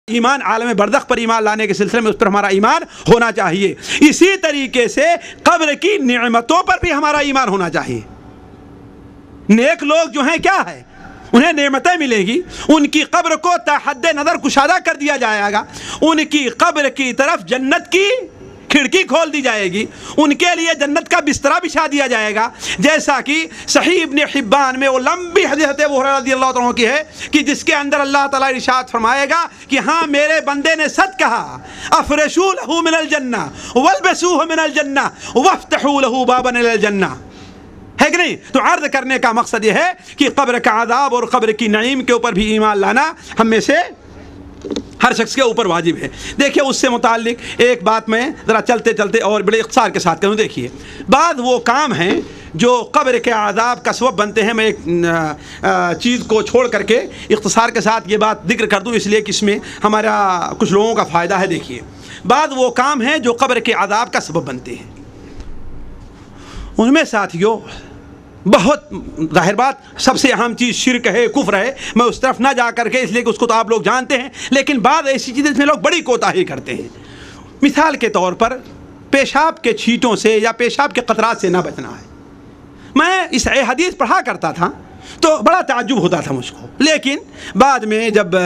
ایمان عالم برزخ پر ایمان لانے کے سلسلے میں اس پر ہمارا ایمان ہونا چاہیے. اسی طریقے سے قبر کی نعمتوں پر بھی ہمارا ایمان ہونا چاہیے. نیک لوگ جو ہیں کیا ہے، انہیں نعمتیں ملیں گی، ان کی قبر کو تا حد نظر کشادہ کر دیا جائے گا، ان کی قبر کی طرف جنت کی کھڑکی کھول دی جائے گی، ان کے لیے جنت کا بسترا بچھا دیا جائے گا. جیسا کہ صحیح ابن حبان میں وہ لمبی حدیث ابو ہریرہ رضی اللہ عنہ کی ہے کہ جس کے اندر اللہ تعالیٰ ارشاد فرمائے گا کہ ہاں میرے بندے نے سچ کہا، افرشوا لہ من الجنہ والبسوہ من الجنہ وافتحوا لہ بابا الی الجنہ، ہے کہ نہیں؟ تو عرض کرنے کا مقصد یہ ہے کہ قبر کا عذاب اور قبر کی نعیم کے اوپر بھی ایمان لانا ہم میں سے ہر شخص کے اوپر واجب ہے. دیکھیے اس سے متعلق ایک بات میں ذرا چلتے چلتے اور بڑے اختصار کے ساتھ کروں. دیکھیے بعض وہ کام ہیں جو قبر کے عذاب کا سبب بنتے ہیں. میں ایک چیز کو چھوڑ کر کے اختصار کے ساتھ یہ بات ذکر کر دوں، اس لیے کہ اس میں ہمارا کچھ لوگوں کا فائدہ ہے. دیکھیے بعض وہ کام ہیں جو قبر کے عذاب کا سبب بنتے ہیں. ان میں ساتھیوں بہت ظاہر بات سب سے اہم چیز شرک ہے، کفر ہے. میں اس طرف نہ جا کر کے، اس لیے کہ اس کو تو آپ لوگ جانتے ہیں، لیکن بعض ایسی چیزیں جس میں لوگ بڑی کوتاہی کرتے ہیں. مثال کے طور پر پیشاب کے چھینٹوں سے یا پیشاب کے قطرات سے نہ بچنا ہے. میں اس حدیث پڑھا کرتا تھا تو بڑا تعجب ہوتا تھا مجھ کو، لیکن بعد میں جب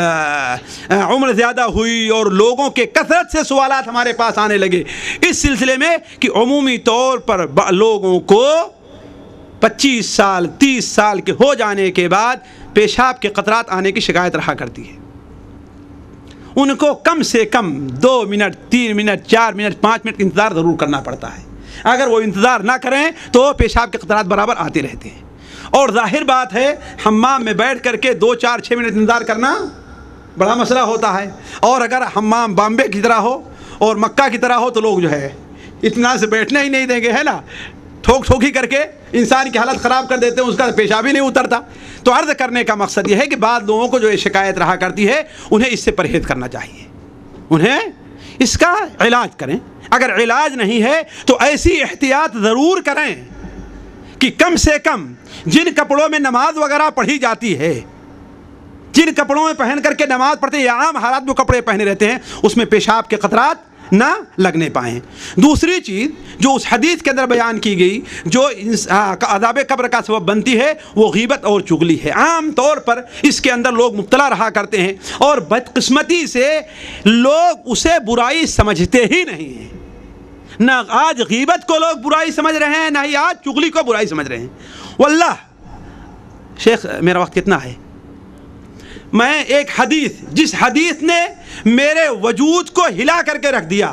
عمر زیادہ ہوئی اور لوگوں کے کثرت سے سوالات ہمارے پاس آنے لگے اس سلسلے میں کہ عمومی طور پر لوگوں کو 25 سال 30 سال کے ہو جانے کے بعد پیشاب کے قطرات آنے کی شکایت رہا کرتی ہے. ان کو کم سے کم 2 منٹ 3 منٹ 4 منٹ 5 منٹ انتظار ضرور کرنا پڑتا ہے. اگر وہ انتظار نہ کریں تو پیشاب کے قطرات برابر آتے رہتے ہیں. اور ظاہر بات ہے حمام میں بیٹھ کر کے 2 4 6 منٹ انتظار کرنا بڑا مسئلہ ہوتا ہے. اور اگر حمام بامبے کی طرح ہو اور مکہ کی طرح ہو تو لوگ جو ہے اتنا سے بیٹھنے ہی نہیں دیں گے، ہے نا. ٹھوک ٹھوکی کر کے انسان کی حالت خراب کر دیتے ہیں، اس کا پیشاب ہی نہیں اترتا. تو عرض کرنے کا مقصد یہ ہے کہ بعض لوگوں کو جو یہ شکایت رہا کرتی ہے انہیں اس سے پرہیز کرنا چاہیے، انہیں اس کا علاج کریں. اگر علاج نہیں ہے تو ایسی احتیاط ضرور کریں کہ کم سے کم جن کپڑوں میں نماز وغیرہ پڑھی جاتی ہے، جن کپڑوں میں پہن کر کے نماز پڑھتے ہیں یا عام حالات میں کپڑے پہنے رہتے ہیں، اس میں پیشاب کے قطرات نہ لگنے پائیں. دوسری چیز جو اس حدیث کے اندر بیان کی گئی جو عذاب قبر کا سبب بنتی ہے وہ غیبت اور چغلی ہے. عام طور پر اس کے اندر لوگ مبتلا رہا کرتے ہیں اور بدقسمتی سے لوگ اسے برائی سمجھتے ہی نہیں ہیں. نہ آج غیبت کو لوگ برائی سمجھ رہے ہیں، نہ ہی آج چغلی کو برائی سمجھ رہے ہیں. واللہ شیخ میرا وقت کتنا ہے، میں ایک حدیث جس حدیث نے میرے وجود کو ہلا کر کے رکھ دیا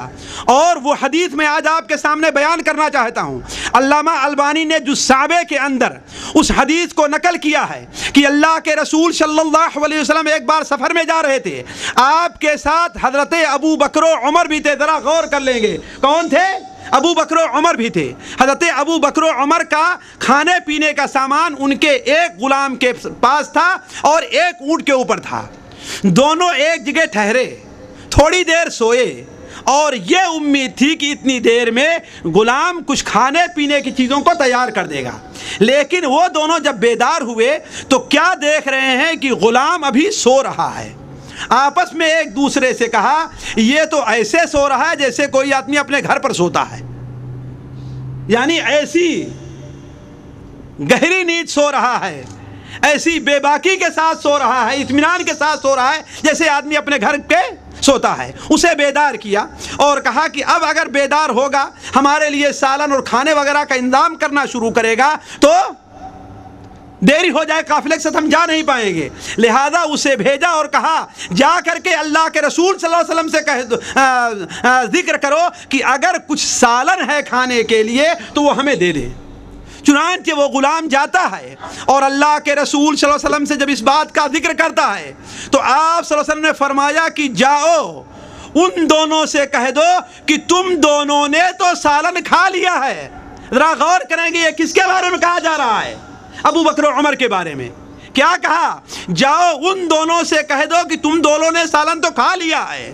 اور وہ حدیث میں آج آپ کے سامنے بیان کرنا چاہتا ہوں. علامہ البانی نے جو صحابے کے اندر اس حدیث کو نقل کیا ہے کہ اللہ کے رسول صلی اللہ علیہ وسلم ایک بار سفر میں جا رہے تھے، آپ کے ساتھ حضرت ابو بکر و عمر بھی تھے. ذرا غور کر لیں گے کون تھے؟ ابو بکر و عمر بھی تھے. حضرت ابو بکر و عمر کا کھانے پینے کا سامان ان کے ایک غلام کے پاس تھا اور ایک اونٹ کے اوپر تھا. دونوں ایک جگہ ٹھہرے، تھوڑی دیر سوئے اور یہ امید تھی کہ اتنی دیر میں غلام کچھ کھانے پینے کی چیزوں کو تیار کر دے گا. لیکن وہ دونوں جب بیدار ہوئے تو کیا دیکھ رہے ہیں کہ غلام ابھی سو رہا ہے. آپس میں ایک دوسرے سے کہا یہ تو ایسے سو رہا ہے جیسے کوئی آدمی اپنے گھر پر سوتا ہے، یعنی ایسی گہری نیند سو رہا ہے، ایسی بے باکی کے ساتھ سو رہا ہے، اطمینان کے ساتھ سو رہا ہے جیسے آدمی اپنے گھر کے سوتا ہے. اسے بیدار کیا اور کہا کہ اب اگر بیدار ہوگا ہمارے لیے سالن اور کھانے وغیرہ کا انتظام کرنا شروع کرے گا تو دیری ہو جائے، قافلے کے ساتھ ہم جا نہیں پائیں گے. لہذا اسے بھیجا اور کہا جا کر کے اللہ کے رسول صلی اللہ علیہ وسلم سے ذکر کرو کہ اگر کچھ سالن ہے کھانے کے لیے تو وہ ہمیں دے دیں. چنانچہ وہ غلام جاتا ہے اور اللہ کے رسول صلی اللہ علیہ وسلم سے جب اس بات کا ذکر کرتا ہے تو آپ صلی اللہ علیہ وسلم نے فرمایا کہ جاؤ ان دونوں سے کہہ دو کہ تم دونوں نے تو سالن کھا لیا ہے. ذرا غور کریں گے یہ کس کے بارے میں کہا جا رہا ہے؟ ابو بکر و عمر کے بارے میں. کیا کہا؟ جاؤ ان دونوں سے کہہ دو کہ تم دونوں نے سالن تو کھا لیا ہے.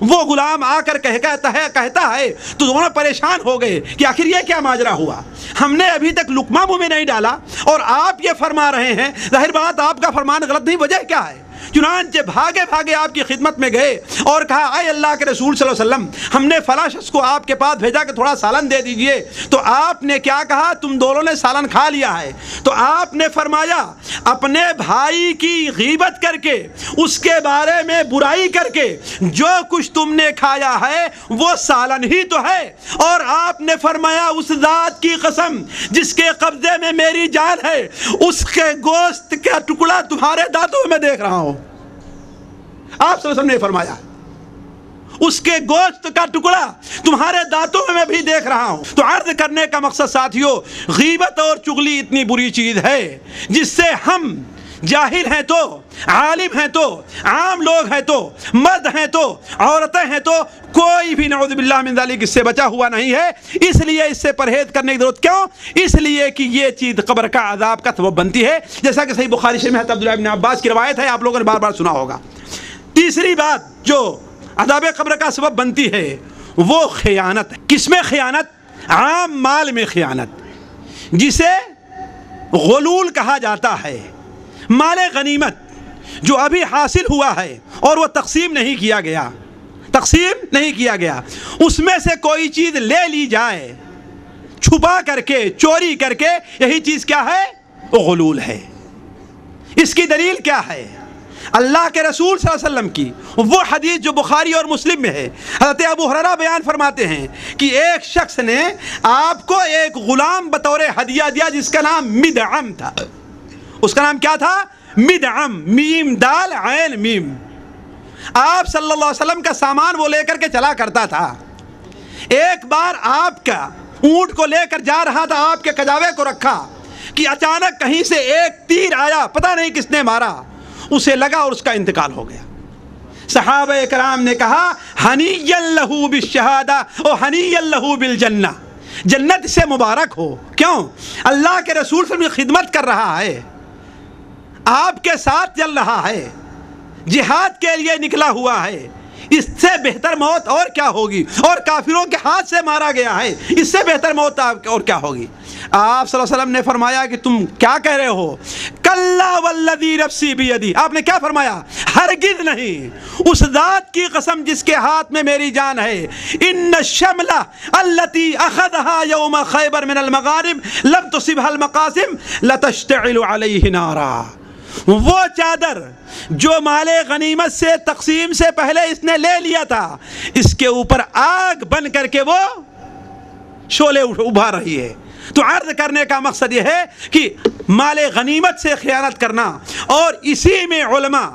وہ غلام آ کر کہتا ہے تو دونوں پریشان ہو گئے کہ آخر یہ کیا ماجرا ہوا، ہم نے ابھی تک لقمہ منہ میں نہیں ڈالا اور آپ یہ فرما رہے ہیں. ظاہر بات آپ کا فرمان غلط نہیں، وجہ کیا ہے؟ چنانچہ بھاگے بھاگے آپ کی خدمت میں گئے اور کہا اے اللہ کے رسول صلی اللہ علیہ وسلم ہم نے فلاں شخص کو آپ کے پاس بھیجا کہ تھوڑا سالن دے دیجئے. تو آپ نے کیا کہا؟ تم دونوں نے سالن کھا لیا ہے. تو آپ نے فرمایا اپنے بھائی کی غیبت کر کے, اس کے بارے میں برائی کر کے جو کچھ تم نے کھایا ہے وہ سالن ہی تو ہے. اور آپ نے فرمایا اس ذات کی قسم جس کے قبضے میں میری جان ہے, اس کے گوشت کا ٹکڑا تمہارے دانتوں میں دیکھ رہا ہوں. آپ صلی اللہ علیہ وسلم نے فرمایا اس کے گوشت کا ٹکڑا تمہارے دانتوں میں بھی دیکھ رہا ہوں. تو عرض کرنے کا مقصد ساتھیو, غیبت اور چغلی اتنی بری چیز ہے جس سے ہم جاہل ہیں تو, عالم ہیں تو, عام لوگ ہیں تو, مرد ہیں تو, عورتیں ہیں تو, کوئی بھی نعوذ باللہ من ذالک اس سے بچا ہوا نہیں ہے. اس لیے اس سے پرہیز کرنے کی ضرورت. کیوں؟ اس لیے کہ یہ چیز قبر کا عذاب کا سبب بنتی ہے, جیسا کہ صحیح بخاری شریف میں عبداللہ ابن عباس کی روایت ہے, آپ لوگوں نے بار بار سنا ہوگا. تیسری بات جو عذاب قبر کا سبب بنتی ہے وہ خیانت ہے. کس میں خیانت؟ عام مال میں خیانت, جسے غلول کہا جاتا ہے. مال غنیمت جو ابھی حاصل ہوا ہے اور وہ تقسیم نہیں کیا گیا, اس میں سے کوئی چیز لے لی جائے چھپا کر کے, چوری کر کے, یہی چیز کیا ہے؟ وہ غلول ہے. اس کی دلیل کیا ہے؟ اللہ کے رسول صلی اللہ علیہ وسلم کی وہ حدیث جو بخاری اور مسلم میں ہے. حضرت ابو ہریرہ بیان فرماتے ہیں کہ ایک شخص نے آپ کو ایک غلام بطور ہدیہ دیا جس کا نام مدعم تھا. اس کا نام کیا تھا؟ مدعم, میم دال عین میم. آپ صلی اللہ علیہ وسلم کا سامان وہ لے کر کے چلا کرتا تھا. ایک بار آپ کا اونٹ کو لے کر جا رہا تھا, آپ کے کجاوے کو رکھا کہ اچانک کہیں سے ایک تیر آیا, پتہ نہیں کس نے مارا, اسے لگا اور اس کا انتقال ہو گیا. صحابہ کرام نے کہا ہنیّا لہ بالشہادہ و ہنیّا لہ بالجنہ, جنت سے مبارک ہو. کیوں؟ اللہ کے رسول صلی اللہ علیہ وسلم کی خدمت کر رہا ہے, آپ کے ساتھ چل رہا ہے, جہاد کے لیے نکلا ہوا ہے. اس سے بہتر موت اور کیا ہوگی؟ اور کافروں کے ہاتھ سے مارا گیا ہے, اس سے بہتر موت اور کیا ہوگی؟ آپ صلی اللہ علیہ وسلم نے فرمایا کہ تم کیا کہہ رہے ہو؟ کلا والذی نفسی بیدی. آپ نے کیا فرمایا؟ ہرگز نہیں, اس ذات کی قسم جس کے ہاتھ میں میری جان ہے. ان الشملہ التي اخذها یوم خیبر من المغارب لم تصبها المقاسم لتشتعل علیہ نارا. وہ چادر جو مال غنیمت سے تقسیم سے پہلے اس نے لے لیا تھا, اس کے اوپر آگ بن کر کے وہ شعلے ابھار رہی ہے. تو عرض کرنے کا مقصد یہ ہے کہ مال غنیمت سے خیانت کرنا, اور اسی میں علماء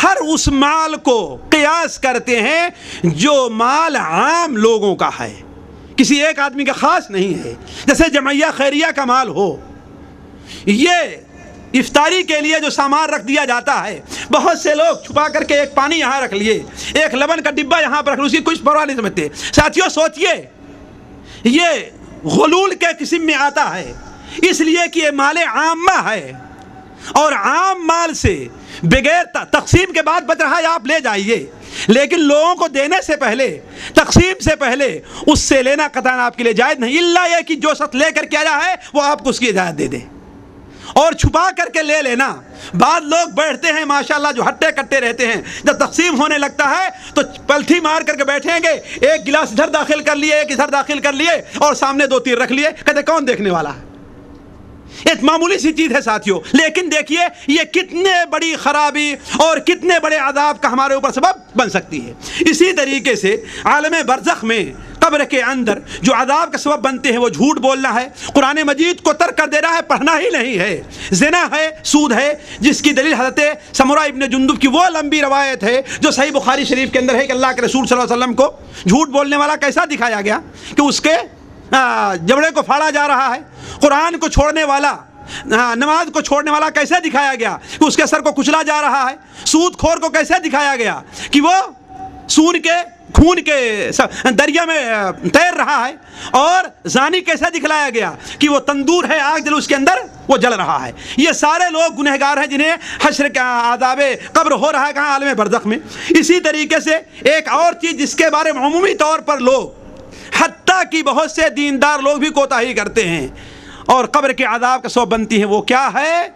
ہر اس مال کو قیاس کرتے ہیں جو مال عام لوگوں کا ہے, کسی ایک آدمی کا خاص نہیں ہے. جیسے جمعیہ خیریہ کا مال ہو, یہ افطاری کے لیے جو سامان رکھ دیا جاتا ہے, بہت سے لوگ چھپا کر کے ایک پانی یہاں رکھ لیے, ایک لبن کا ڈبہ یہاں پر رکھ لیے, اس کی کچھ پرواہ نہیں سمجھتے. ساتھیوں سوچئے, یہ غلول کے قسم میں آتا ہے, اس لیے کہ یہ مال عامہ ہے, اور عام مال سے بغیر تقسیم کے بعد بچ رہا ہے آپ لے جائیے, لیکن لوگوں کو دینے سے پہلے, تقسیم سے پہلے اس سے لینا قطعاً آپ کے لیے جائز نہیں, الا یہ کہ جو شخص لے کر کے آیا ہے وہ آپ کو اس کی اجازت دے دے. اور چھپا کر کے لے لینا, بعض لوگ بیٹھتے ہیں ماشاءاللہ جو ہٹے کٹے رہتے ہیں, جب تقسیم ہونے لگتا ہے تو پلٹھی مار کر کے بیٹھیں گے, ایک گلاس ادھر داخل کر لیے, ایک ادھر داخل کر لیے, اور سامنے 2 تیر رکھ لیے, کہتے کون دیکھنے والا ہے؟ ایک معمولی سی چیز ہے ساتھیوں, لیکن دیکھیے یہ کتنے بڑی خرابی اور کتنے بڑے عذاب کا ہمارے اوپر سبب بن سکتی ہے. اسی طریقے سے عالم برزخ میں, قبر کے اندر جو عذاب کا سبب بنتے ہیں وہ جھوٹ بولنا ہے, قرآن مجید کو ترک کر دینا ہے, پڑھنا ہی نہیں ہے, زنا ہے, سود ہے, جس کی دلیل حضرت سمرہ ابن جندب کی وہ لمبی روایت ہے جو صحیح بخاری شریف کے اندر ہے کہ اللہ کے رسول صلی اللہ علیہ وسلم کو جھوٹ بولنے والا کیسا دکھایا گیا کہ اس کے جبڑے کو پھاڑا جا رہا ہے. قرآن کو چھوڑنے والا, نماز کو چھوڑنے والا کیسے دکھایا گیا کہ اس کے سر کو کچلا جا رہا ہے. سود خور کو کیسے دکھایا گیا کہ وہ سود کے خون کے دریا میں تیر رہا ہے. اور زانی کیسے دکھلایا گیا کہ وہ تندور ہے, آگ جل اس کے اندر وہ جل رہا ہے. یہ سارے لوگ گنہگار ہیں جنہیں حشر کا عذاب قبر ہو رہا ہے کہاں؟ عالم برزخ میں. اسی طریقے سے ایک اور چیز جس کے بارے میں عمومی طور پر لوگ, حتیٰ کہ بہت سے دیندار لوگ بھی کوتاہی کرتے ہیں اور قبر کے عذاب کا سبب بنتی ہیں, وہ کیا ہے؟